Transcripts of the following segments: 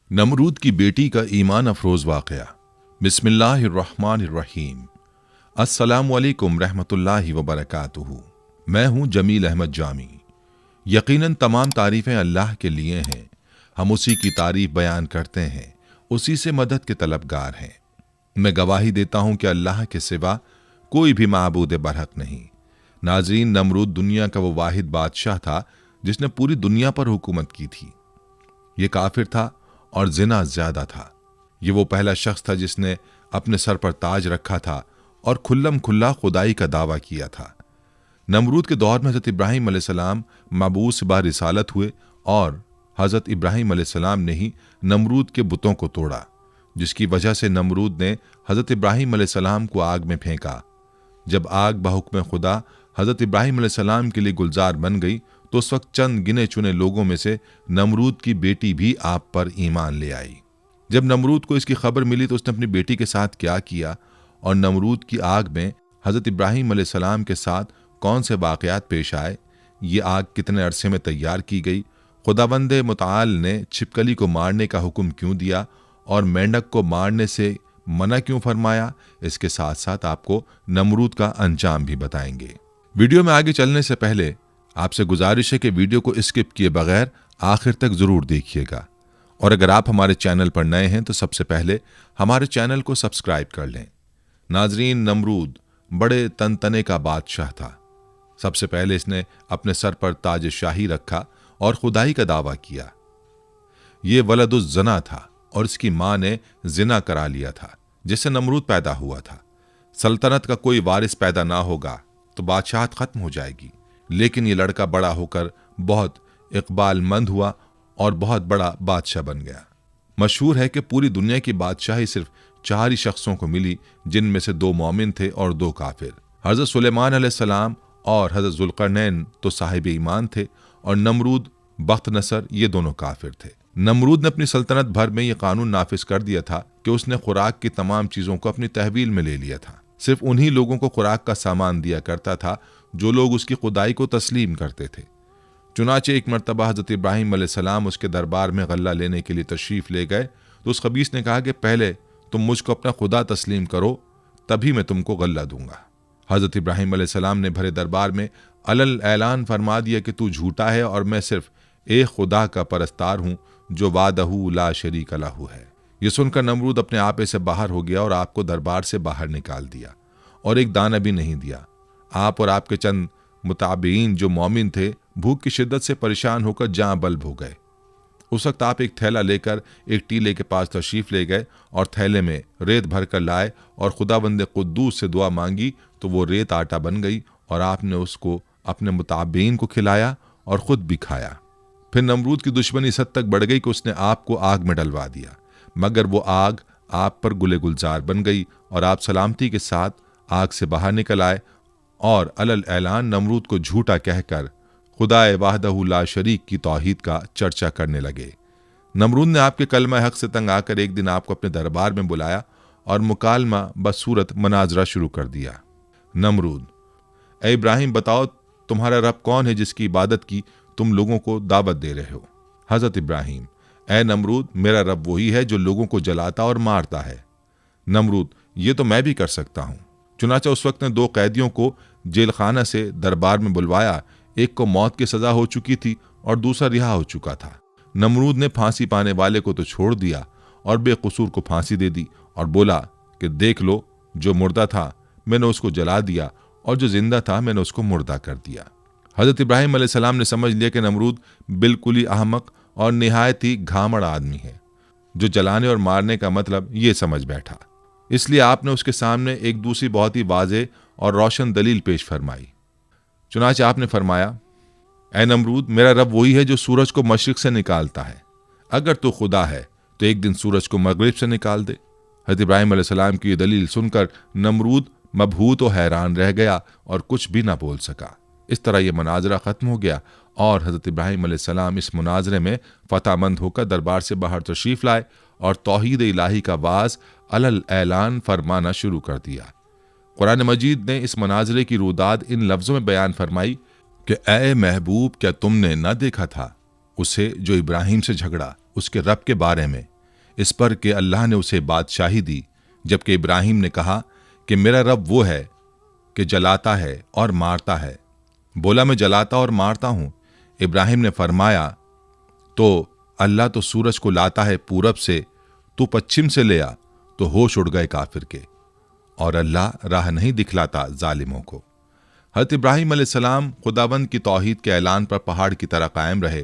नमरूद की बेटी का ईमान अफरोज वाक़या। बिस्मिल्लाहिर्रहमानिर्रहीम। अस्सलामु अलैकुम रहमतुल्लाहि व बरकातुहू। मैं हूँ जमील अहमद जामी। यकीनन तमाम तारीफ़ें अल्लाह के लिए हैं। हम उसी की तारीफ़ बयान करते हैं, उसी से मदद के तलबगार हैं। मैं गवाही देता हूँ कि अल्लाह के सिवा कोई भी माबूद बरहक नहीं। नाज़रीन, नमरूद दुनिया का वो वाहिद बादशाह था जिसने पूरी दुनिया पर हुकूमत की थी। ये काफिर था और जिना ज्यादा था। ये वो पहला शख्स था जिसने अपने सर पर ताज रखा था और खुल्लम खुल्ला खुदाई का दावा किया था। नमरूद के दौर में हज़रत इब्राहीम अलैहिस्सलाम मबूस बा रिसालत हुए और हज़रत इब्राहीम अलैहिस्सलाम ने ही नमरूद के बुतों को तोड़ा, जिसकी वजह से नमरूद ने हज़रत इब्राहीम अलैहिस्सलाम को आग में फेंका। जब आग बहुक्म खुदा हज़रत इब्राहीम अलैहिस्सलाम के लिए गुलजार बन गई तो उस वक्त चंद गिने चुने लोगों में से नमरूद की बेटी भी आप पर ईमान ले आई। जब नमरूद को इसकी खबर मिली तो उसने अपनी बेटी के साथ क्या किया और नमरूद की आग में हज़रत इब्राहीम अलैहिस्सलाम के साथ कौन से वाक़यात पेश आए, ये आग कितने अरसे में तैयार की गई, खुदावंद मुताल ने छिपकली को मारने का हुक्म क्यों दिया और मेंढक को मारने से मना क्यों फरमाया, इसके साथ साथ आपको नमरूद का अंजाम भी बताएंगे। वीडियो में आगे चलने से पहले आपसे गुजारिश है कि वीडियो को स्किप किए बगैर आखिर तक जरूर देखिएगा, और अगर आप हमारे चैनल पर नए हैं तो सबसे पहले हमारे चैनल को सब्सक्राइब कर लें। नाजरीन, नमरूद बड़े तनतने का बादशाह था। सबसे पहले इसने अपने सर पर ताज शाही रखा और खुदाई का दावा किया। ये वलदुज जना था और इसकी मां ने जिना करा लिया था, जिससे नमरूद पैदा हुआ था। सल्तनत का कोई वारिस पैदा ना होगा तो बादशाहत खत्म हो जाएगी, लेकिन ये लड़का बड़ा होकर बहुत इकबालमंद हुआ और बहुत बड़ा बादशाह बन गया। मशहूर है कि पूरी दुनिया की बादशाही सिर्फ 4 ही शख्सों को मिली, जिनमें से 2 मोमिन थे और 2 काफिर। हज़रत सुलेमान अलैहिस्सलाम और हज़रत जुल्करनैन तो साहिब ईमान थे और नमरूद बख्त नसर ये दोनों काफिर थे। नमरूद ने अपनी सल्तनत भर में ये कानून नाफिज कर दिया था कि उसने खुराक की तमाम चीज़ों को अपनी तहवील में ले लिया था। सिर्फ उन्हीं लोगों को खुराक का सामान दिया करता था जो लोग उसकी खुदाई को तस्लीम करते थे। चुनाचे एक मरतबा हज़रत इब्राहीम अलैहिस्सलाम उसके दरबार में गल्ला लेने के लिए तशरीफ़ ले गए तो उस खबीस ने कहा कि पहले तुम मुझको अपना खुदा तस्लीम करो, तभी मैं तुमको गल्ला दूंगा। हज़रत इब्राहीम अलैहिस्सलाम ने भरे दरबार में अलल ऐलान फरमा दिया कि तू झूठा है और मैं सिर्फ एक खुदा का परस्तार हूँ जो वादहू ला शरीक लहू है। यह सुनकर नमरूद अपने आपे से बाहर हो गया और आपको दरबार से बाहर निकाल दिया और एक दाना भी नहीं दिया। आप और आपके चंद मुताबिईन जो मोमिन थे भूख की शिद्दत से परेशान होकर जाँ बल्ब हो गए। उस वक्त आप एक थैला लेकर एक टीले के पास तशरीफ ले गए और थैले में रेत भर कर लाए और खुदावंद कुद्दूस से दुआ मांगी तो वो रेत आटा बन गई और आपने उसको अपने मुताबिईन को खिलाया और खुद भी खाया। फिर नमरूद की दुश्मनी इस हद तक बढ़ गई कि उसने आपको आग में डलवा दिया, मगर वो आग आप पर गुले गुलजार बन गई और आप सलामती के साथ आग से बाहर निकल आए और अलल ऐलान नमरूद को झूठा कहकर खुदाए वाहदहू ला शरीक की तौहीद का चर्चा करने लगे। नमरूद ने आपके कलमा हक से तंग आकर एक दिन आपको अपने दरबार में बुलाया और मुकालमा बसूरत मनाजरा शुरू कर दिया। नमरूद: ए इब्राहिम, बताओ तुम्हारा रब कौन है जिसकी इबादत की तुम लोगों को दावत दे रहे हो? हज़रत इब्राहिम: ए नमरूद, मेरा रब वही है जो लोगों को जलाता और मारता है। नमरूद: ये तो मैं भी कर सकता हूँ। चुनाचा उस वक्त ने 2 कैदियों को जेल खाना से दरबार में बुलवाया। एक को मौत की सजा हो चुकी थी और दूसरा रिहा हो चुका था। नमरूद ने फांसी पाने वाले को तो छोड़ दिया और बेकसूर को फांसी दे दी और बोला कि देख लो, जो मुर्दा था मैंने उसको जला दिया और जो जिंदा था मैंने उसको मुर्दा कर दिया। हज़रत इब्राहीम अलैहिस्सलाम ने समझ लिया कि नमरूद बिल्कुल ही अहमक और निहायत ही घामड़ आदमी है, जो जलाने और मारने का मतलब ये समझ बैठा। इसलिए आपने उसके सामने एक दूसरी बहुत ही वाज़ेह और रोशन दलील पेश फरमाई। चुनाचे आपने फरमाया, ए नमरूद, मेरा रब वही है जो सूरज को मशरिक से निकालता है। अगर तो खुदा है तो एक दिन सूरज को मगरिब से निकाल दे। हज़रत इब्राहीम अलैहिस्सलाम की ये दलील सुनकर नमरूद मबहूत और हैरान रह गया और कुछ भी ना बोल सका। इस तरह यह मुनाजरा ख़त्म हो गया और हज़रत इब्राहीम अलैहिस्सलाम इस मुनाजरे में फ़तहमंद होकर दरबार से बाहर तशरीफ़ लाए और तौहीद इलाही का वाज अलल ऐलान फरमाना शुरू कर दिया। कुरान मजीद ने इस मुनाजरे की रुदाद इन लफ्ज़ों में बयान फरमाई कि ए महबूब, क्या तुमने न देखा था उसे जो इब्राहिम से झगड़ा उसके रब के बारे में इस पर कि अल्लाह ने उसे बादशाही दी, जबकि इब्राहिम ने कहा कि मेरा रब वो है कि जलाता है और मारता है। बोला, मैं जलाता और मारता हूं। इब्राहिम ने फरमाया, तो अल्लाह तो सूरज को लाता है पूरब से, तू पश्चिम से ले आ। तो होश उड़ गए काफिर के, और अल्लाह राह नहीं दिखलाता जालिमों को। हज़रत इब्राहिम अलैहिस्सलाम खुदाबंद की तौहीद के ऐलान पर पहाड़ की तरह कायम रहे,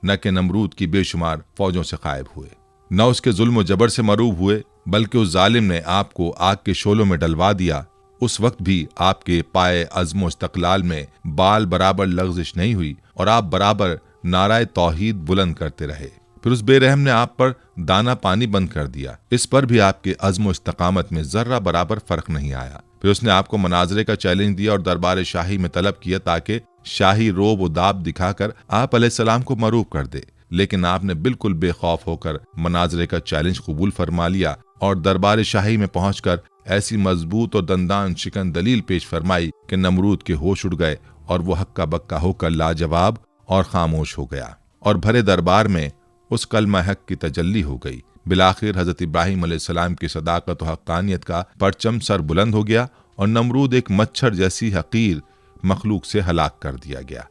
न कि नमरूद की बेशुमार फौजों से गायब हुए, न उसके जुल्म जबर से मरूब हुए, बल्कि उस जालिम ने आपको आग के शोलों में डलवा दिया। उस वक्त भी आपके पाए अज़्म इस्तक़लाल में बाल बराबर लग़ज़िश नहीं हुई और आप बराबर नाराए तौहीद बुलंद करते रहे। फिर उस बेरहम ने आप पर दाना पानी बंद कर दिया। इस पर भी आपके अज़्म इस्तक़ामत में जर्रा बराबर फर्क नहीं आया। फिर उसने आपको मनाजरे का चैलेंज दिया और दरबार शाही में तलब किया ताकि शाही रोब व दाब दिखाकर आप अलैहिस्सलाम को मरूब कर दे, लेकिन आपने बिल्कुल बेखौफ होकर मनाजरे का चैलेंज कबूल फरमा लिया और दरबार शाही में पहुंचकर ऐसी मजबूत और दंदान शिकन दलील पेश फरमाई कि नमरूद के होश उड़ गए और वो हक्का बक्का होकर लाजवाब और खामोश हो गया, और भरे दरबार में उस कलमा हक की तजल्ली हो गई। बिलाखिर हजरत इब्राहिम अलैहिस्सलाम की सदाकत और हक्कानियत का परचम सर बुलंद हो गया और नमरूद एक मच्छर जैसी हकीर मखलूक से हलाक कर दिया गया।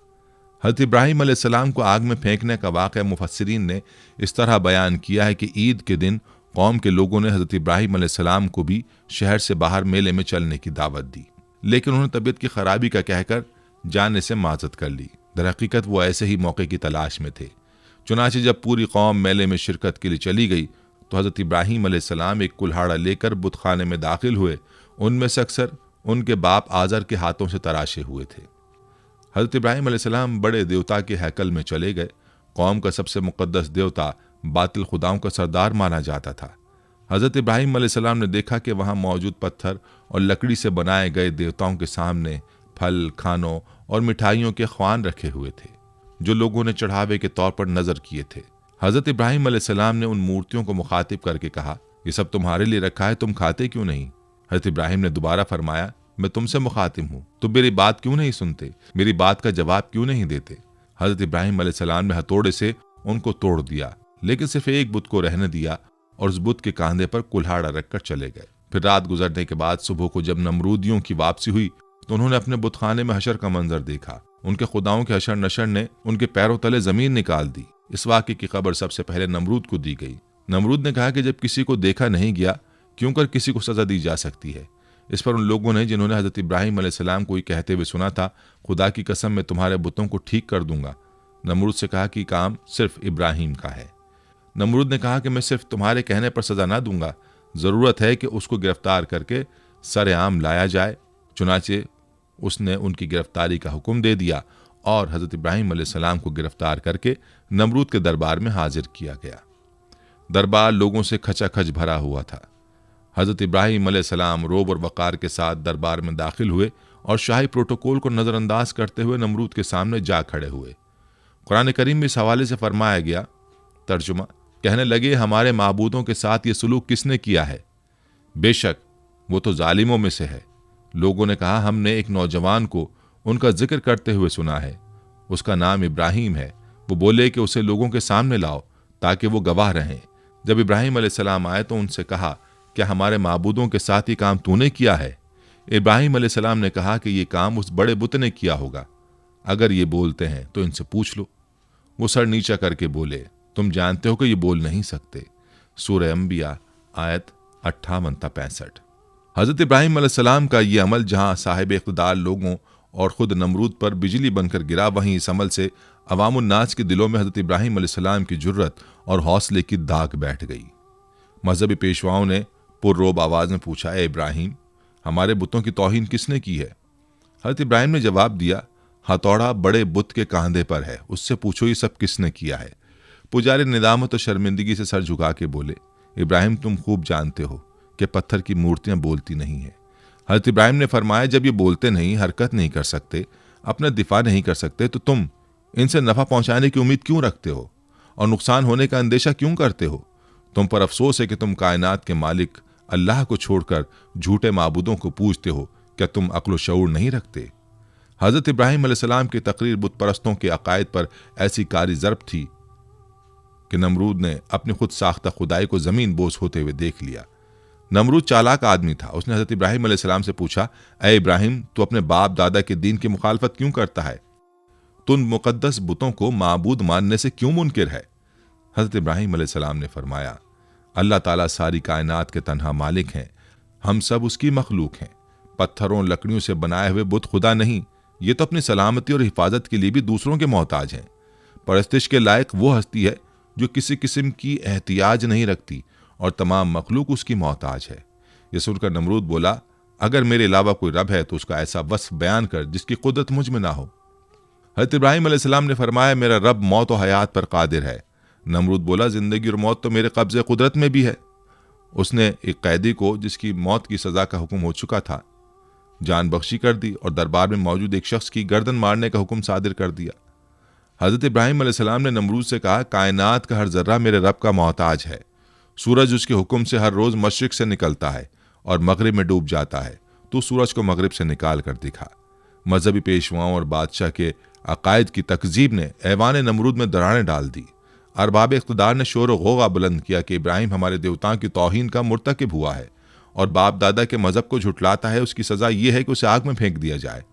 हजरत इब्राहिम अलैहिस्सलाम को आग में फेंकने का वाक़या मुफस्सिरीन ने इस तरह बयान किया है कि ईद के दिन कौम के लोगों ने हजरत इब्राहिम अलैहिस्सलाम को भी शहर से बाहर मेले में चलने की दावत दी, लेकिन उन्होंने तबीयत की खराबी का कहकर जाने से माजत कर ली। दरहकीकत वो ऐसे ही मौके की तलाश में थे। चुनाचे जब पूरी कौम मेले में शिरकत के लिए चली गई तो हजरत इब्राहिम अलैहिस्सलाम एक कुल्हाड़ा लेकर बुतखाने में दाखिल हुए। उनमें से अक्सर उनके बाप आजर के हाथों से तराशे हुए थे। हजरत इब्राहिम अलैहिस्सलाम बड़े देवता के हैकल में चले गए। कौम का सबसे मुकद्दस देवता बातिल खुदाओं का सरदार माना जाता था। हजरत इब्राहिम अलैहिस्सलाम ने देखा कि वहाँ मौजूद पत्थर और लकड़ी से बनाए गए देवताओं के सामने फल, खानों और मिठाइयों के ख्वान रखे हुए थे जो लोगों ने चढ़ावे के तौर पर नजर किए थे। हजरत इब्राहिम अलैहिस्सलाम ने उन मूर्तियों को मुखातिब करके कहा, ये सब तुम्हारे लिए रखा है, तुम खाते क्यों नहीं? हजरत इब्राहिम ने दोबारा फरमाया, मैं तुमसे मुखातिब हूँ, तुम मेरी बात क्यों नहीं सुनते, मेरी बात का जवाब क्यों नहीं देते? हजरत इब्राहिम अलैहिस्सलाम ने हथौड़े से उनको तोड़ दिया, लेकिन सिर्फ एक बुत को रहने दिया और उस बुत के कांधे पर कुल्हाड़ा रखकर चले गए। फिर रात गुजरने के बाद सुबह को जब नमरूदियों की वापसी हुई तो उन्होंने अपने बुतखाने में हशर का मंजर देखा। उनके खुदाओं के हशर नशर ने उनके पैरों तले जमीन निकाल दी। इस वाक़े की खबर सबसे पहले नमरूद को दी गई। नमरूद ने कहा कि जब किसी को देखा नहीं गया, क्यों कर किसी को सजा दी जा सकती है? इस पर उन लोगों ने जिन्होंने हजरत इब्राहिम अलैहिस्सलाम को कहते हुए सुना था, खुदा की कसम मैं तुम्हारे बुतों को ठीक कर दूंगा, नमरूद से कहा कि काम सिर्फ इब्राहिम का है। नमरूद ने कहा कि मैं सिर्फ तुम्हारे कहने पर सजा ना दूंगा, ज़रूरत है कि उसको गिरफ्तार करके सरेआम लाया जाए। चुनाचे उसने उनकी गिरफ्तारी का हुक्म दे दिया और हजरत इब्राहिम अलैहिस्सलाम को गिरफ्तार करके नमरूद के दरबार में हाजिर किया गया। दरबार लोगों से खचाखच भरा हुआ था। हजरत इब्राहिम अलैहिस्सलाम रोब और वक़ार के साथ दरबार में दाखिल हुए और शाही प्रोटोकॉल को नज़रअंदाज करते हुए नमरूद के सामने जा खड़े हुए। कुरान करीम में इस हवाले से फरमाया गया, तर्जुमा, कहने लगे, हमारे माबूदों के साथ ये सलूक किसने किया है? बेशक वो तो जालिमों में से है। लोगों ने कहा, हमने एक नौजवान को उनका जिक्र करते हुए सुना है, उसका नाम इब्राहिम है। वो बोले कि उसे लोगों के सामने लाओ ताकि वो गवाह रहें। जब इब्राहिम अलैहिस्सलाम आए तो उनसे कहा, क्या हमारे माबूदों के साथ ये काम तूने किया है? इब्राहिम अलैहिस्सलाम ने कहा कि ये काम उस बड़े बुत ने किया होगा। अगर ये बोलते हैं तो इनसे पूछ लो। वो सर नीचा करके बोले, तुम जानते हो कि ये बोल नहीं सकते। सूरह अंबिया आयत 58-65। हजरत इब्राहिम अलैहिस्सलाम का ये अमल जहाँ साहिब इक़्तिदार लोगों और ख़ुद नमरूद पर बिजली बनकर गिरा, वहीं इस अमल से अवामुन्नास के दिलों में हजरत इब्राहिम अलैहिस्सलाम की जुर्रत और हौसले की दाग बैठ गई। मजहबी पेशवाओं ने पुररोब आवाज़ में पूछा, ए इब्राहिम, हमारे बुतों की तौहीन किसने की है? हजरत इब्राहिम ने जवाब दिया, हथौड़ा बड़े बुत के कांधे पर है, उससे पूछो ये सब किसने किया है। पुजारी निदामत और शर्मिंदगी से सर झुका के बोले, इब्राहिम, तुम खूब जानते हो कि पत्थर की मूर्तियां बोलती नहीं हैं। हजरत इब्राहिम ने फरमाया, जब ये बोलते नहीं, हरकत नहीं कर सकते, अपना दिफा नहीं कर सकते, तो तुम इनसे नफ़ा पहुंचाने की उम्मीद क्यों रखते हो और नुकसान होने का अंदेशा क्यों करते हो? तुम पर अफसोस है कि तुम कायनात के मालिक अल्लाह को छोड़कर झूठे माबूदों को पूजते हो। क्या तुम अक्ल शऊर नहीं रखते? हजरत इब्राहिम अलैहिस्सलाम की तकरीर बुत परस्तों के अकायद पर ऐसी कारी ज़र्ब थी कि नमरूद ने अपनी खुद साख्ता खुदाई को ज़मीन बोस होते हुए देख लिया। नमरूद चालाक आदमी था। उसने हज़रत इब्राहिम अलैहिस्सलाम से पूछा, ए इब्राहिम, तू अपने बाप दादा के दीन की मुखालफत क्यों करता है? तू उन मुकद्दस बुतों को माबूद मानने से क्यों मुनकिर है? हज़रत इब्राहिम अलैहिस्सलाम ने फरमाया, अल्लाह ताला सारी कायनात के तन्हा मालिक हैं, हम सब उसकी मखलूक हैं। पत्थरों लकड़ियों से बनाए हुए बुत खुदा नहीं, ये तो अपनी सलामती और हिफाजत के लिए भी दूसरों के मोहताज हैं। परस्तिश के लायक वो हस्ती है जो किसी किस्म की एहतियाज नहीं रखती और तमाम मखलूक उसकी मोहताज है। यह सुनकर नमरूद बोला, अगर मेरे अलावा कोई रब है तो उसका ऐसा वस्फ बयान कर जिसकी कुदरत मुझ में ना हो। हज़रत इब्राहिम अलैहिस्सलाम ने फरमाया, मेरा रब मौत और हयात पर कादिर है। नमरूद बोला, जिंदगी और मौत तो मेरे कब्ज़े कुदरत में भी है। उसने एक कैदी को, जिसकी मौत की सज़ा का हुक्म हो चुका था, जान बख्शी कर दी और दरबार में मौजूद एक शख्स की गर्दन मारने का हुक्म सादिर कर दिया। हज़रत इब्राहिम अलैहिस्सलाम ने नमरूद से कहा, कायनात का हर जर्रा मेरे रब का मोहताज है। सूरज उसके हुक्म से हर रोज़ मशरिक से निकलता है और मगरिब में डूब जाता है। तो सूरज को मगरिब से निकाल कर दिखा। मजहबी पेशवाओं और बादशाह के अकायद की तकजीब ने ऐवान नमरूद में दरारें डाल दी। अरबाब इख्तिदार ने शोर गोगा बुलंद किया कि इब्राहिम हमारे देवताओं की तौहीन का मुर्तकिब हुआ है और बाप दादा के मजहब को झुटलाता है। उसकी सज़ा यह है कि उसे आग में फेंक दिया जाए।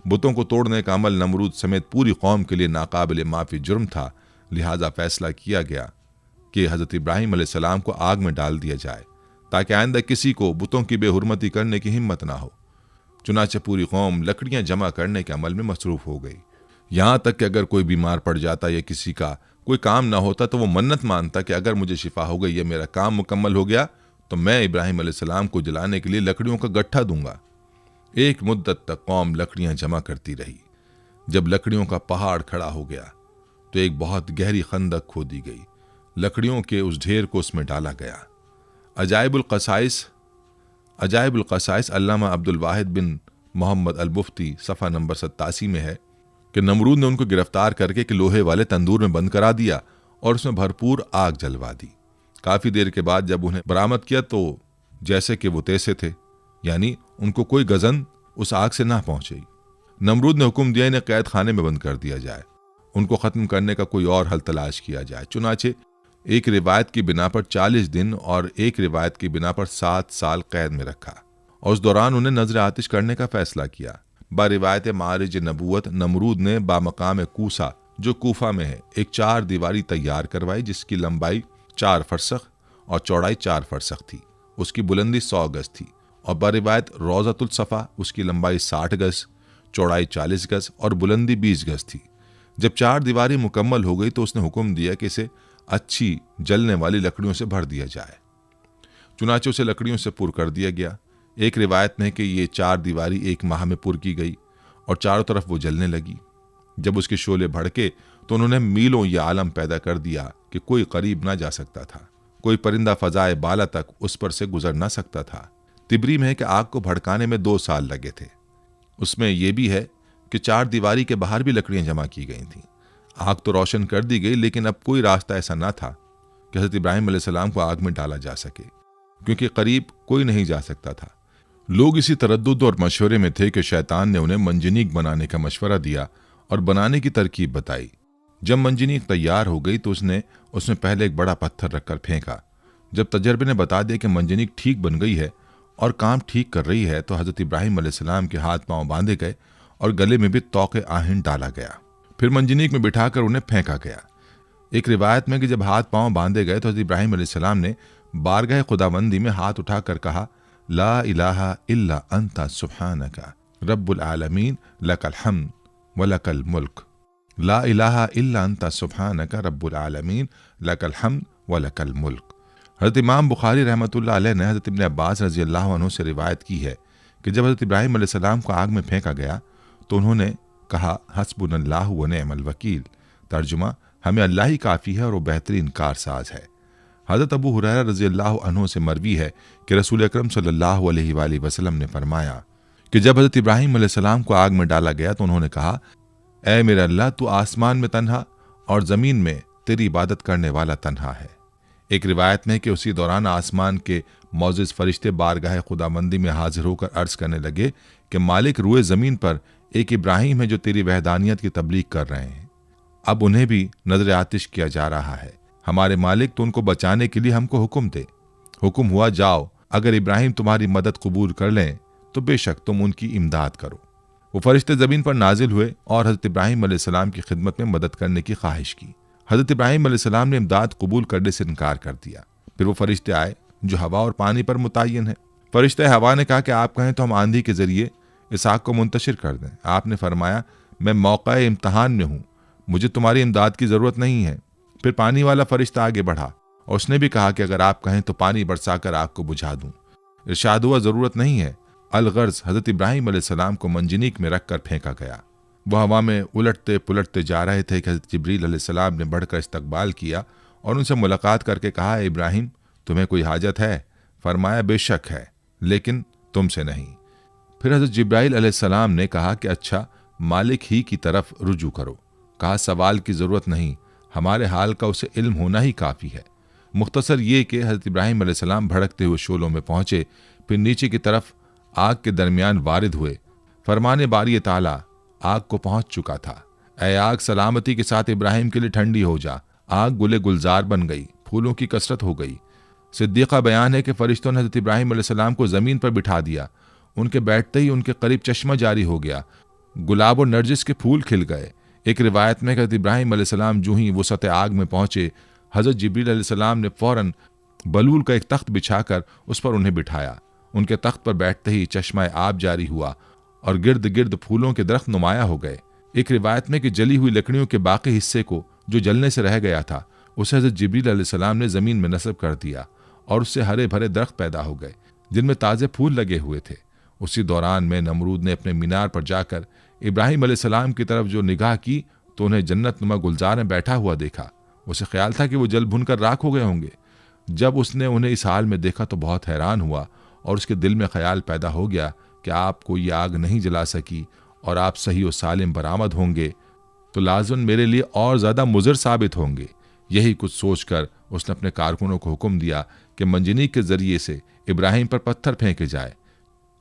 बुतों को तोड़ने का अमल नमरूद समेत पूरी कौम के लिए नाकाबिल माफ़ी जुर्म था। लिहाजा फैसला किया गया कि हज़रत इब्राहिम अलैहिस्सलाम को आग में डाल दिया जाए ताकि आइंदा किसी को बुतों की बेहुरमती करने की हिम्मत ना हो। चुनाचे पूरी कौम लकड़ियां जमा करने के अमल में मसरूफ़ हो गई। यहाँ तक कि अगर कोई बीमार पड़ जाता या किसी का कोई काम ना होता तो वो मन्नत मानता कि अगर मुझे शिफा हो गई या मेरा काम मुकम्मल हो गया तो मैं इब्राहिम अलैहिस्सलाम को जलाने के लिए लकड़ियों का गट्ठा दूंगा। एक मुद्दत तक कौम लकड़ियां जमा करती रही। जब लकड़ियों का पहाड़ खड़ा हो गया तो एक बहुत गहरी खंदक खोदी गई। लकड़ियों के उस ढेर को उसमें डाला गया। अजाइबुल क़साइस अल्लामा अब्दुल वाहिद बिन मोहम्मद अल मुफ्ती सफ़ा नंबर 87 में है कि नमरूद ने उनको गिरफ्तार करके कि लोहे वाले तंदूर में बंद करा दिया और उसमें भरपूर आग जलवा दी। काफ़ी देर के बाद जब उन्हें बरामद किया तो जैसे कि वो तैसे थे, यानी उनको कोई गज़न उस आग से ना पहुंची। नमरूद ने हुक्म दिया इन्हें कैद खाने में बंद कर दिया जाए, उनको ख़त्म करने का कोई और हल तलाश किया जाए। चुनाचे एक रिवायत की बिना पर 40 दिन और एक रिवायत की बिना पर 7 साल कैद में रखा और उस दौरान उन्हें नजर आतिश करने का फैसला किया। बारिवायत मारिज नबूवत नमरूद ने बामकाम कूसा, जो कूफा में है, एक 4 दीवारी तैयार करवाई जिसकी लंबाई 4 फरसख और चौड़ाई 4 फरसख थी। उसकी बुलंदी 100 गज थी। और बारिवायत रोज़तुल सफ़ा, उसकी लंबाई 60 गज, चौड़ाई 40 गज और बुलंदी 20 गज थी। जब 4 दीवारी मुकम्मल हो गई तो उसने हुक्म दिया कि इसे अच्छी जलने वाली लकड़ियों से भर दिया जाए। चुनाचे उसे लकड़ियों से पुर कर दिया गया। एक रिवायत में कि ये 4 दीवारी 1 माह में पुर की गई और चारों तरफ वो जलने लगी। जब उसके शोले भड़के तो उन्होंने मीलों यह आलम पैदा कर दिया कि कोई करीब ना जा सकता था, कोई परिंदा फजाए बाला तक उस पर से गुजर ना सकता था। तिबरी में है कि आग को भड़काने में 2 साल लगे थे। उसमें यह भी है कि 4 दीवारी के बाहर भी लकड़ियां जमा की गई थीं। आग तो रोशन कर दी गई, लेकिन अब कोई रास्ता ऐसा ना था कि हज़रत इब्राहिम अलैहिस्सलाम को आग में डाला जा सके, क्योंकि करीब कोई नहीं जा सकता था। लोग इसी तरद्दुद और मशवरे में थे कि शैतान ने उन्हें मंजनीक बनाने का मशवरा दिया और बनाने की तरकीब बताई। जब मंजनीक तैयार हो गई तो उसने उसमें पहले एक बड़ा पत्थर रखकर फेंका। जब तजर्बे ने बता दिया कि मंजनीक ठीक बन गई है और काम ठीक कर रही है तो हज़रत इब्राहिम अलैहिस्सलाम के हाथ पांव बांधे गए और गले में भी तौक़े आहिन डाला गया। फिर मंजनीक में बिठाकर उन्हें फेंका गया। एक रिवायत में कि जब हाथ पांव बांधे गए तो हज़रत इब्राहिम अलैहिस्सलाम ने बारगाह खुदाबंदी में हाथ उठाकर कहा, ला इलाहा इल्ला अंता सुब्हानका रब्बुल आलमीन लकल हम्द व लकल मुल्क। ला इलाहा इल्ला अंता सुब्हानका रब्बुल आलमीन लकल हम्द व लकल मुल्क। हज़रत इमाम बुखारी रहमतुल्लाह अलैह ने हज़रत इब्न अब्बास रज़ी अल्लाह अन्हु से रिवायत की है कि जब हज़रत इब्राहिम अलैहिस्सलाम को आग में फेंका गया तो उन्होंने कहा, हस्बुनल्लाहु व निअमल वकील। तर्जुमा, हमें अल्लाह ही काफ़ी है और वो बेहतरीन कारसाज है। हज़रत अबू हुरैरा रज़ी अल्लाह अन्हु से मरवी है कि रसूल अकरम सल्लल्लाहु अलैहि वसल्लम ने फरमाया कि जब हज़रत इब्राहिम अलैहिस्सलाम को आग में डाला गया तो उन्होंने कहा, ऐ मेरा अल्लाह, तू आसमान में तन्हा और ज़मीन में तेरी इबादत करने वाला तन्हा है। एक रिवायत में कि उसी दौरान आसमान के मौजिज़ फरिश्ते बारगाह खुदाबंदी में हाजिर होकर अर्ज़ करने लगे कि मालिक, रुए ज़मीन पर एक इब्राहिम है जो तेरी वहदानियत की तबलीग कर रहे हैं। अब उन्हें भी नजर आतिश किया जा रहा है। हमारे मालिक तो उनको बचाने के लिए हमको हुक्म दे। हुक्म हुआ, जाओ, अगर इब्राहिम तुम्हारी मदद कबूल कर लें तो बेशक तुम उनकी इमदाद करो। वो फरिश्ते ज़मीन पर नाजिल हुए और हज़रत इब्राहिम अलैहिस्सलाम की खिदमत में मदद करने की ख्वाहिश की। हज़रत इब्राहिम अलैहिस्सलाम ने इमदाद कबूल करने से इनकार कर दिया। फिर वो फरिश्ते आए जो हवा और पानी पर मुतय्यन है। फरिश्ते हवा ने कहा कि आप कहें तो हम आंधी के जरिए इस आग को मुंतशिर कर दें। आपने फरमाया, मैं मौका इम्तहान में हूँ, मुझे तुम्हारी इमदाद की ज़रूरत नहीं है। फिर पानी वाला फरिश्ता आगे बढ़ा और उसने भी कहा कि अगर आप कहें तो पानी बरसाकर आग को बुझा दूं। इरशाद हुआ, ज़रूरत नहीं है। अलगर्ज हज़रत इब्राहिम अलैहिस्सलाम को मंजनीक में रखकर फेंका गया। वह हवा में उलटते पुलटते जा रहे थे कि हज़रत जिब्रील अलैहिस्सलाम ने बढ़कर इस्तकबाल किया और उनसे मुलाकात करके कहा, इब्राहिम तुम्हें कोई हाजत है? फरमाया, बेशक है, लेकिन तुमसे नहीं। फिर हज़रत जिब्राइल अलैहिस्सलाम ने कहा कि अच्छा, मालिक ही की तरफ रुजू करो। कहा, सवाल की ज़रूरत नहीं, हमारे हाल का उसे इल्म होना ही काफ़ी है। मुख्तसर ये कि हज़रत इब्राहिम अलैहिस्सलाम भड़कते हुए शोलों में पहुँचे, फिर नीचे की तरफ आग के दरमियान वारिद हुए। फरमाने बारी ताला आग को पहुँच चुका था। ऐ आग, सलामती के साथ इब्राहिम के लिए ठंडी हो जा। आग गुले गुलजार बन गई, फूलों की कसरत हो गई। सिद्दीक़ा बयान है कि फरिश्तों ने हज़रत इब्राहिम अलैहिस्सलाम को ज़मीन पर बिठा दिया। उनके बैठते ही उनके करीब चश्मा जारी हो गया, गुलाब और नरजिस के फूल खिल गए। एक रिवायत में हज़रत इब्राहिम अलैहिस्सलाम जो ही वसत आग में पहुँचे, हज़रत जिब्रील अलैहिस्सलाम ने फ़ौरन बलूल का एक तख्त बिछाकर उस पर उन्हें बिठाया। उनके तख्त पर बैठते ही चश्मा आब जारी हुआ और गिर्द गिर्द फूलों के दरख्त नुमाया हो गए। एक रिवायत में कि जली हुई लकड़ियों के बाकी हिस्से को जो जलने से रह गया था, उसे हज़रत जिब्रील अलैहिस्सलाम ने ज़मीन में नस्ब कर दिया और उससे हरे भरे दरख्त पैदा हो गए जिनमें ताज़े फूल लगे हुए थे। उसी दौरान में नमरूद ने अपने मीनार पर जाकर इब्राहिम अलैहिस्सलाम की तरफ जो निगाह की तो उन्हें जन्नत नुमा गुलजार में बैठा हुआ देखा। उसे ख्याल था कि वो जल भुनकर राख हो गए होंगे। जब उसने उन्हें इस हाल में देखा तो बहुत हैरान हुआ और उसके दिल में ख्याल पैदा हो गया कि आपको ये आग नहीं जला सकी और आप सही और सालिम बरामद होंगे तो लाज़िम मेरे लिए और ज़्यादा मुज़र साबित होंगे। यही कुछ सोचकर उसने अपने कारकुनों को हुक्म दिया कि मंजनीक के ज़रिए से इब्राहिम पर पत्थर फेंके जाए।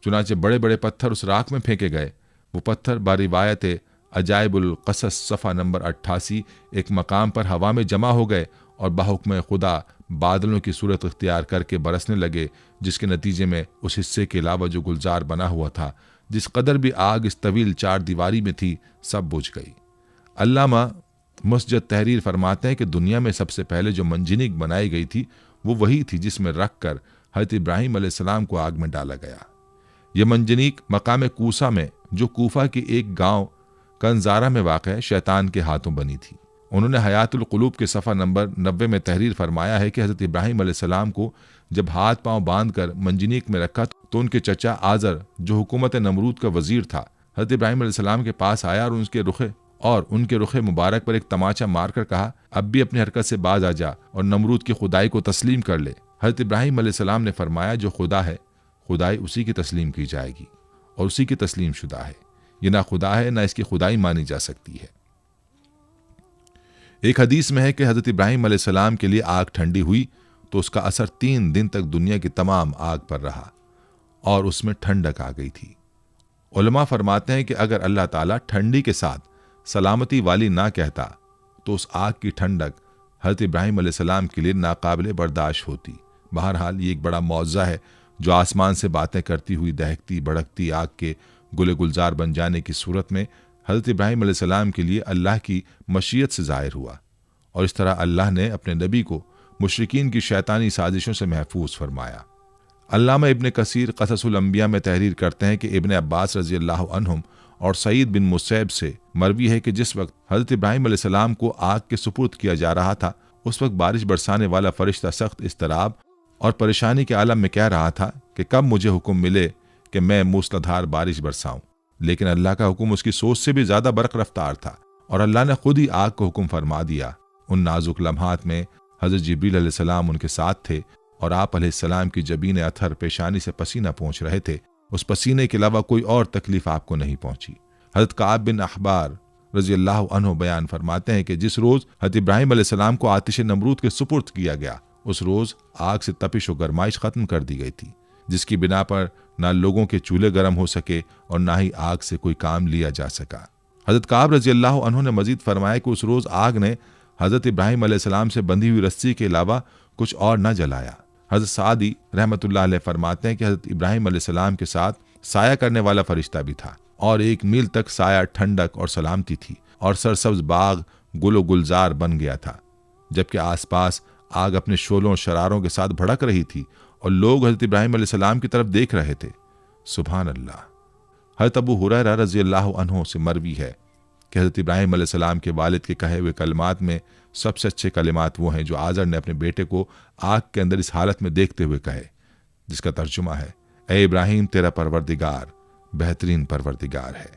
चुनाचे बड़े बड़े पत्थर उस राख में फेंके गए। वो पत्थर बारिवायत अजाइबुल क़सस सफ़ा नंबर 88 एक मकाम पर हवा में जमा हो गए और बाहुक्म खुदा बादलों की सूरत इख्तियार करके बरसने लगे, जिसके नतीजे में उस हिस्से के अलावा जो गुलजार बना हुआ था, जिस कदर भी आग इस तवील चार दीवारी में थी, सब बुझ गई। अल्लामा मुस्जद तहरीर फरमाते हैं कि दुनिया में सबसे पहले जो मंजनीक बनाई गई थी वो वही थी जिसमें रख कर हज़रत इब्राहिम अलैहिस्सलाम को आग में डाला गया। यह मंजनीक मकाम कूसा में, जो कूफा की एक गांव कंजारा में वाक़ शैतान के हाथों बनी थी। उन्होंने हयातुल क़ुलूब के सफ़ा नंबर 90 में तहरीर फरमाया है कि हज़रत इब्राहिम अलैहिस्सलाम को जब हाथ पांव बांध कर मंजनीक में रखा तो उनके चचा आज़र, जो हुकूमत नमरूद का वज़ीर था, हज़रत इब्राहिम अलैहिस्सलाम के पास आया और उनके रुखे मुबारक पर एक तमाचा मारकर कहा, अब भी अपनी हरकत से बाज आ जा और नमरूद की खुदाई को तस्लीम कर ले। हज़रत इब्राहिम अलैहिस्सलाम ने फरमाया, जो खुदा है खुदाई उसी की तस्लीम की जाएगी और उसी की तस्लीम शुदा है। ये ना खुदा है ना इसकी खुदाई मानी जा सकती है। एक हदीस में है कि हज़रत इब्राहिम अलैहिस्सलाम के लिए आग ठंडी हुई तो उसका असर 3 दिन तक दुनिया की तमाम आग पर रहा और उसमें ठंडक आ गई थी। उलमा फरमाते हैं कि अगर अल्लाह ताला ठंडी के साथ सलामती वाली ना कहता तो उस आग की ठंडक हज़रत इब्राहिम अलैहिस्सलाम के लिए नाकाबिले बर्दाश्त होती। बहरहाल ये एक बड़ा मौज़ा है जो आसमान से बातें करती हुई दहकती भड़कती आग के गुले गुलजार बन जाने की सूरत में हज़रत इब्राहिम अलैहिस्सलाम के लिए अल्लाह की मशीयत से ज़ाहिर हुआ और इस तरह अल्लाह ने अपने नबी को मुशरिकीन की शैतानी साजिशों से महफूज फरमाया। अल्लामा इब्न कसीर क़ससुल अंबिया में तहरीर करते हैं कि इब्न अब्बास रज़ियल्लाहु अन्हुम और सईद बिन मुसैब से मरवी है कि जिस वक्त हज़रत इब्राहिम अलैहिस्सलाम को आग के सुपुर्द किया जा रहा था, उस वक्त बारिश बरसाने वाला फरिश्ता सख्त इस्तराब और परेशानी के आलम में कह रहा था कि कब मुझे हुक्म मिले कि मैं मूसलाधार बारिश बरसाऊं। लेकिन अल्लाह का हुक्म उसकी सोच से भी ज्यादा बरक रफ्तार था और अल्लाह ने खुद ही आग को हुक्म फरमा दिया। उन नाजुक लम्हात में हज़रत जिब्रील अलैहिस्सलाम उनके साथ थे और आप अलैहिस्सलाम की जबीन अथर पेशानी से पसीना पहुँच रहे थे। उस पसीने के अलावा कोई और तकलीफ आपको नहीं पहुंची। हज़रत काब बिन अहबार रज़ियल्लाहु अन्हु बयान फरमाते हैं कि जिस रोज़ हज़रत इब्राहिम अलैहिस्सलाम को आतिश नमरूद के सुपुर्द किया गया, उस रोज़ आग से तपिश और गरमाइश ख़त्म कर दी गई थी, जिसकी बिना पर ना लोगों के चूल्हे गर्म हो सके और ना ही आग से कोई काम लिया जा सका। हज़रत काब रज़ियल्लाहु अन्हु ने मजीद फरमाया कि उस रोज़ आग ने हज़रत इब्राहीम अलैहिस्सलाम से बंधी हुई रस्सी के अलावा कुछ और न जलाया। हज़रत सादी रहमतुल्लाह अलैह फरमाते हैं कि हज़रत इब्राहीम अलैहिस्सलाम के साथ साया करने वाला फरिश्ता भी था और 1 मील तक साया, ठंडक और सलामती थी और सरसब्ज बाग गुलो गुलजार बन गया था, जबकि आसपास आग अपने शोलों और शरारों के साथ भड़क रही थी और लोग हज़रत इब्राहीम अलैहिस्सलाम की तरफ देख रहे थे। सुभान अल्लाह। हज़रत अबू हुरैरा रज़ियल्लाहु अन्हु से मरवी है कि हज़रत इब्राहीम अलैहिस्सलाम के वालिद के कहे हुए कलमात में सबसे अच्छे कलिमात वो हैं जो आज़र ने अपने बेटे को आग के अंदर इस हालत में देखते हुए कहे, जिसका तर्जुमा है, ए इब्राहीम, तेरा परवरदिगार बेहतरीन परवरदिगार है।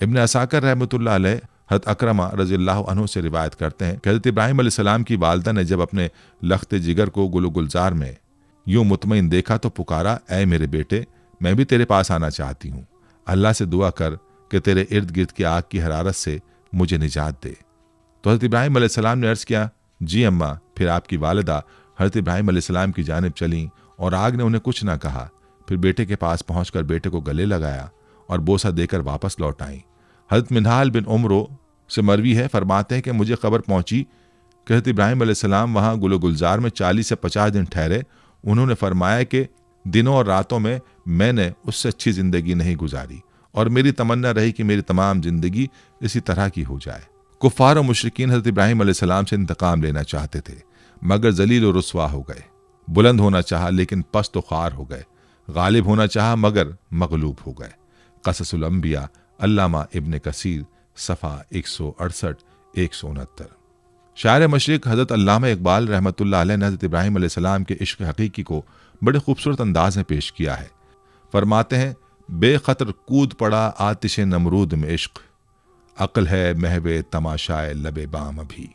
इब्न असाकर रहमतुल्लाह अलैह हज़रत अकरमा रज़ियल्लाहु अन्हु से रिवायत करते हैं कि हज़रत इब्राहीम अलैहिस्सलाम की वालिदा ने जब अपने लख्त जिगर को गुलो गुलजार में यूं मुतमईन देखा तो पुकारा, ए मेरे बेटे, मैं भी तेरे पास आना चाहती हूँ। अल्लाह से दुआ कर कि तेरे इर्द गिर्द की आग की हरारत से मुझे निजात दे। तो हज़रत इब्राहीम अलैहिस्सलाम ने अर्ज़ किया, जी अम्मा। फिर आपकी वालिदा हज़रत इब्राहीम अलैहिस्सलाम की जानिब चलीं और आग ने उन्हें कुछ ना कहा। फिर बेटे के पास पहुंचकर बेटे को गले लगाया और बोसा देकर वापस लौट आईं। हज़रत मिनहाल बिन उमरो से मरवी है, फरमाते हैं कि मुझे खबर पहुंची कि हज़रत इब्राहीम अलैहिस्सलाम वहाँ गुलो गुलजार में 40 से 50 दिन ठहरे। उन्होंने फरमाया कि दिनों और रातों में मैंने उससे अच्छी ज़िंदगी नहीं गुजारी और मेरी तमन्ना रही कि मेरी तमाम ज़िंदगी इसी तरह की हो जाए। कुफ़ार और मुशरिकीन हज़रत इब्राहीम अलैहिस्सलाम से इंतकाम लेना चाहते थे, मगर जलील और रुस्वा हो गए। बुलंद होना चाहा लेकिन पस्त ख्वार हो गए। गालिब होना चाहा मगर मगलूब हो गए। क़ससुल अंबिया, अल्लामा इब्न कसीर, सफ़ा 168-169। शायर मशरिक़ हज़रत अल्लामा इक़बाल रहमतुल्लाह अलैह ने हज़रत इब्राहीम अलैहिस्सलाम के इश्क़ हक़ीक़ी को बड़े खूबसूरत अंदाज में पेश किया है। फरमाते हैं, बेखतर कूद पड़ा आतिश नमरूद में इश्क़, अक्ल है महवे तमाशाए लबे बाम अभी।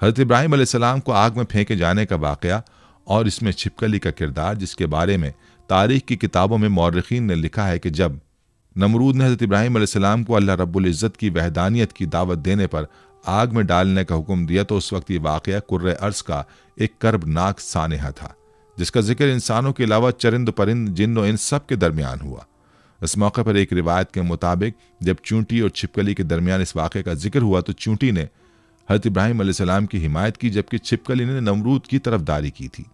हज़रत इब्राहीम अलैहिस्सलाम को आग में फेंके जाने का वाक़या और इसमें छिपकली का किरदार, जिसके बारे में तारीख़ की किताबों में मौर्रिख़ीन ने लिखा है कि जब नमरूद ने हज़रत इब्राहीम अलैहिस्सलाम को अल्लाह रब्बुल इज़्ज़त की वहदानियत की दावत देने पर आग में डालने का हुक्म दिया तो उस वक्त ये वाक़या कुर्रे अर्ज़ का एक कर्बनाक सानेहा था, जिसका जिक्र इंसानों के अलावा चरिंद परिंद, जिन्न और इंस सब के दरमियान हुआ। इस मौके पर एक रिवायत के मुताबिक जब चूंटी और छिपकली के दरमियान इस वाक़े का जिक्र हुआ तो चूंटी ने हज़रत इब्राहीम अलैहिस्सलाम की हिमायत की, जबकि छिपकली ने नमरूद की तरफदारी की थी।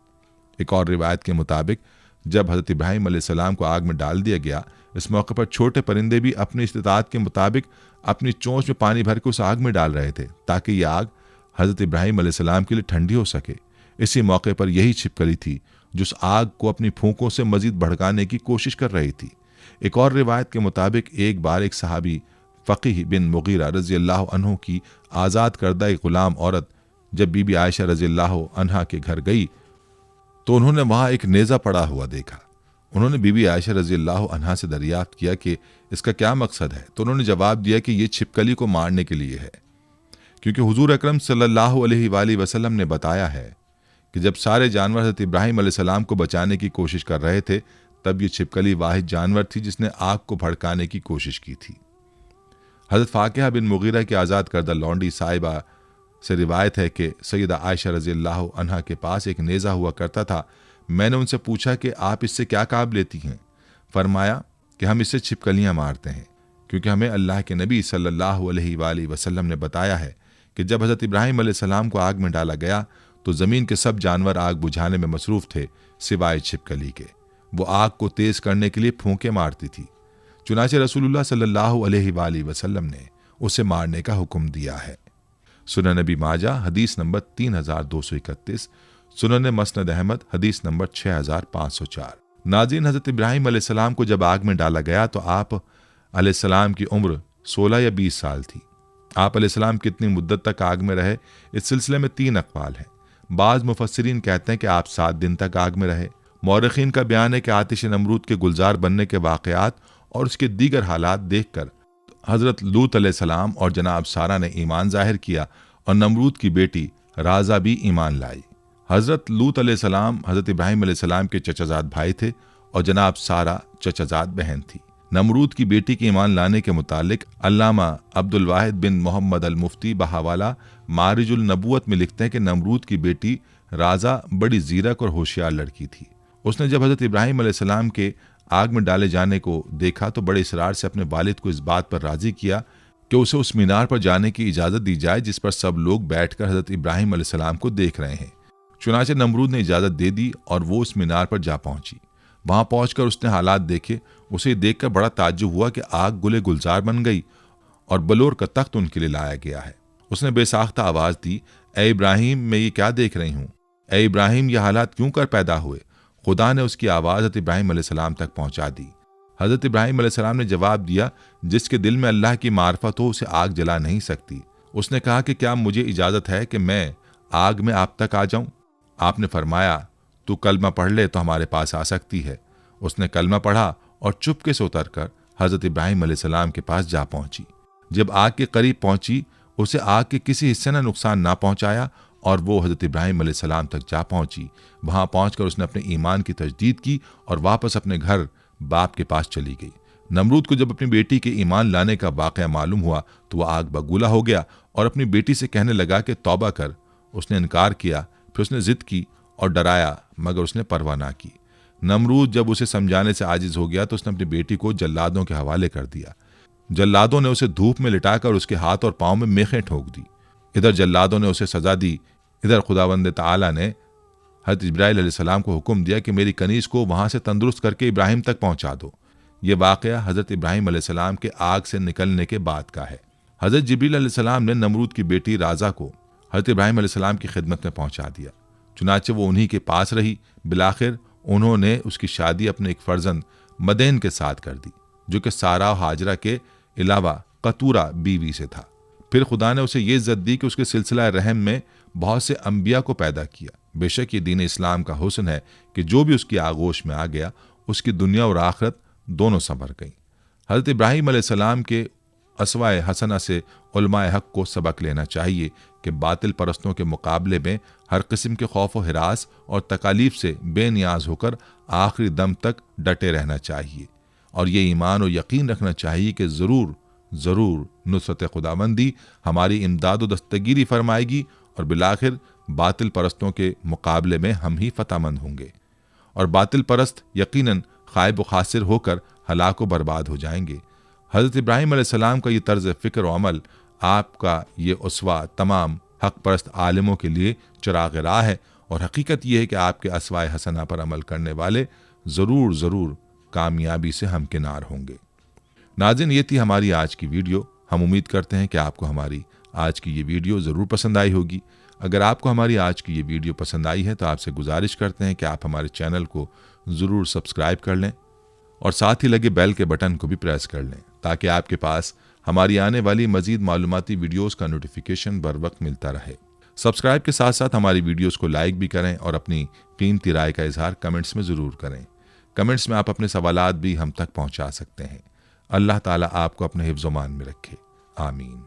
एक और रिवायत के मुताबिक जब हज़रत इब्राहीम अलैहिस्सलाम को आग में डाल दिया गया, इस मौके पर छोटे परिंदे भी अपनी इस्तिताअत के मुताबिक अपनी चोंच में पानी भर के उस आग में डाल रहे थे ताकि यह आग हज़रत इब्राहीम अलैहिस्सलाम के लिए ठंडी हो सके। इसी मौके पर यही छिपकली थी जो उस आग को अपनी फूंकों से मजीद भड़काने की कोशिश कर रही थी। एक और रिवायत के मुताबिक एक बार एक सहाबी फ़क़ीह बिन मुगीरा रज़ियल्लाहु अन्हु की आज़ाद करदा एक ग़ुलाम औरत जब बीबी आयशा रज़ियल्लाहु अन्हा के घर गई तो उन्होंने वहाँ एक नेज़ा पड़ा हुआ देखा। उन्होंने बीबी आयशा रज़ियल्लाहु अन्हा से दरियाफ्त किया कि इसका क्या मकसद है, तो उन्होंने जवाब दिया कि ये छिपकली को मारने के लिए है, क्योंकि हुज़ूर अकरम सल्लल्लाहु अलैहि वसल्लम ने बताया है कि जब सारे जानवर हज़रत इब्राहीम अलैहिस्सलाम को बचाने की कोशिश कर रहे थे तब ये छिपकली वाहिद जानवर थी जिसने आग को भड़काने की कोशिश की थी। हज़रत फ़ाकिहा बिन मुगीरा की आज़ाद करदा लौंडी साहिबा से रिवायत है कि सैयदा आयशा रज़ियल्लाहु अन्हा के पास एक नेज़ा हुआ करता था। मैंने उनसे पूछा कि आप इससे क्या काम लेती हैं? फरमाया कि हम इससे छिपकलियाँ मारते हैं, क्योंकि हमें अल्लाह के नबी सल्लल्लाहु अलैहि वसल्लम ने बताया है कि जब हज़रत इब्राहीम अलैहिस्सलाम को आग में डाला गया तो ज़मीन के सब जानवर आग बुझाने में मसरूफ़ थे सिवाय छिपकली के। वो आग को तेज़ करने के लिए फूंके मारती थी। चुनाचे रसूलुल्लाह सल्लल्लाहु अलैहि वसल्लम ने उसे मारने का हुक्म दिया है। सुनन नबी माजा हदीस नंबर 3231, सुनन मसनद अहमद हदीस नंबर 6504। नाज़रीन, हज़रत इब्राहीम अलैहिस्सलाम को जब आग में डाला गया तो आप अलैहिस्सलाम की उम्र 16 या 20 साल थी। आप अलैहिस्सलाम कितनी मुद्दत तक आग में रहे, इस सिलसिले में 3 अक़वाल हैं। बाज़ मुफस्सिरीन कहते हैं कि आप 7 दिन तक आग में रहे। मौरख़ीन का बयान है कि आतिश नमरूद के गुलजार बनने के वाक़यात और उसके दीगर हालात देखकर हज़रत लूत अलैहिस्सलाम और जनाब सारा ने ईमान ज़ाहिर किया और नमरूद की बेटी राजा भी ईमान लाई। हज़रत लूत अलैहिस्सलाम हज़रत इब्राहीम अलैहिस्सलाम के चचाजाद भाई थे और जनाब सारा चचाजाद बहन थी। नमरूद की बेटी के ईमान लाने के मुतालिक अल्लामा अब्दुल वाहिद बिन मोहम्मद अल मुफ्ती बहावाला मारिजुल नबूवत में लिखते हैं कि नमरूद की बेटी राजा बड़ी ज़ीरक और होशियार लड़की थी। उसने जब हज़रत इब्राहीम अलैहिस्सलाम के आग में डाले जाने को देखा तो बड़े इसरार से अपने वालिद को इस बात पर राज़ी किया कि उसे उस मीनार पर जाने की इजाज़त दी जाए जिस पर सब लोग बैठकर हज़रत इब्राहिम अलैहिस्सलाम को देख रहे हैं। चुनाचे नमरूद ने इजाज़त दे दी और वो उस मीनार पर जा पहुंची। वहां पहुंचकर उसने हालात देखे। उसे देखकर बड़ा ताज्जुब हुआ कि आग गुले गुलजार बन गई और बलोर का तख्त उनके लिए लाया गया है। उसने बेसाख्ता आवाज़ दी, ए इब्राहिम, मैं ये क्या देख रही हूँ? ए इब्राहिम, ये हालात क्यों कर पैदा हुए? खुदा ने उसकी आवाज़ हज़रत इब्राहिम अलैहिस्सलाम तक पहुंचा दी। हज़रत इब्राहिम अलैहिस्सलाम ने जवाब दिया, जिसके दिल में अल्लाह की मार्फत हो उसे आग जला नहीं सकती। उसने कहा कि क्या मुझे इजाज़त है कि मैं आग में आप तक आ जाऊं? आपने फरमाया, तू कलमा पढ़ ले तो हमारे पास आ सकती है। उसने कलमा पढ़ा और चुपके से उतरकर हज़रत इब्राहिम अलैहिस्सलाम के पास जा पहुंची। जब आग के करीब पहुंची, उसे आग के किसी हिस्से ने नुकसान ना पहुंचाया और वो हज़रत इब्राहिम अलैहिस्सलाम तक जा पहुंची। वहां पहुंचकर उसने अपने ईमान की तजदीद की और वापस अपने घर बाप के पास चली गई। नमरूद को जब अपनी बेटी के ईमान लाने का वाक़या मालूम हुआ तो वह आग बगूला हो गया और अपनी बेटी से कहने लगा कि तौबा कर। उसने इनकार किया। फिर उसने जिद की और डराया, मगर उसने परवाह ना की। नमरूद जब उसे समझाने से आजिज हो गया तो उसने अपनी बेटी को जल्लादों के हवाले कर दिया। जल्लादों ने उसे धूप में लिटाकर उसके हाथ और पांव में मेखें ठोक दी। इधर जल्लादों ने उसे सजा दी, इधर खुदावंद ताला ने हज़रत जिब्राइल अलैहिस्सलाम को हुक्म दिया कि मेरी कनीज़ को वहां से तंदुरुस्त करके इब्राहिम तक पहुंचा दो। ये वाक़या हज़रत इब्राहिम अलैहिस्सलाम के आग से निकलने के बाद का है। हज़रत जिब्रील अलैहिस्सलाम ने नमरूद की बेटी राजा को हज़रत इब्राहिम अलैहिस्सलाम की खिदमत में पहुंचा दिया। चुनाचे वो उन्हीं के पास रही। बिलाखिर उन्होंने उसकी शादी अपने एक फर्जंद मदेन के साथ कर दी, जो कि सारा और हाजरा के अलावा कतूरा बीवी से था। फिर खुदा ने उसे ये इज्जत दी कि उसके सिलसिला रहम में बहुत से अंबिया को पैदा किया। बेशक ये दीन इस्लाम का हुस्न है कि जो भी उसकी आगोश में आ गया उसकी दुनिया और आखिरत दोनों संभर गई। हज़रत इब्राहिम अलैहिस्सलाम के असवाए हसना से उलमाए हक को सबक लेना चाहिए कि बातिल परस्तों के मुकाबले में हर किस्म के खौफ व हिरास और तकालीफ से बेनियाज होकर आखिरी दम तक डटे रहना चाहिए और ये ईमान और यकीन रखना चाहिए कि ज़रूर ज़रूर नुसरत खुदाबंदी हमारी इमदाद व दस्तगीरी फरमाएगी और बिलाखिर बातिल परस्तों के मुकाबले में हम ही फतहमंद होंगे और बातिल परस्त यकीनन खाइब व खासिर होकर हलाक व बर्बाद हो जाएंगे। हज़रत इब्राहिम अलैहिस्सलाम का ये तर्ज फ़िक्र व अमल, आपका ये उसवा तमाम हक परस्त आलिमों के लिए चिराग राह है और हकीकत यह है कि आपके असवाए हसना पर अमल करने वाले ज़रूर ज़रूर कामयाबी से हमकिनार होंगे। नाज़रीन, ये थी हमारी आज की वीडियो। हम उम्मीद करते हैं कि आपको हमारी आज की ये वीडियो ज़रूर पसंद आई होगी। अगर आपको हमारी आज की ये वीडियो पसंद आई है तो आपसे गुजारिश करते हैं कि आप हमारे चैनल को ज़रूर सब्सक्राइब कर लें और साथ ही लगे बेल के बटन को भी प्रेस कर लें ताकि आपके पास हमारी आने वाली मज़ीद मालूमाती वीडियोस का नोटिफिकेशन बर वक्त मिलता रहे। सब्सक्राइब के साथ साथ हमारी वीडियोस को लाइक भी करें और अपनी कीमती राय का इजहार कमेंट्स में ज़रूर करें। कमेंट्स में आप अपने सवालात भी हम तक पहुँचा सकते हैं। अल्लाह ताला आपको अपने हिफ्ज़-ओ-मान में रखे। आमीन।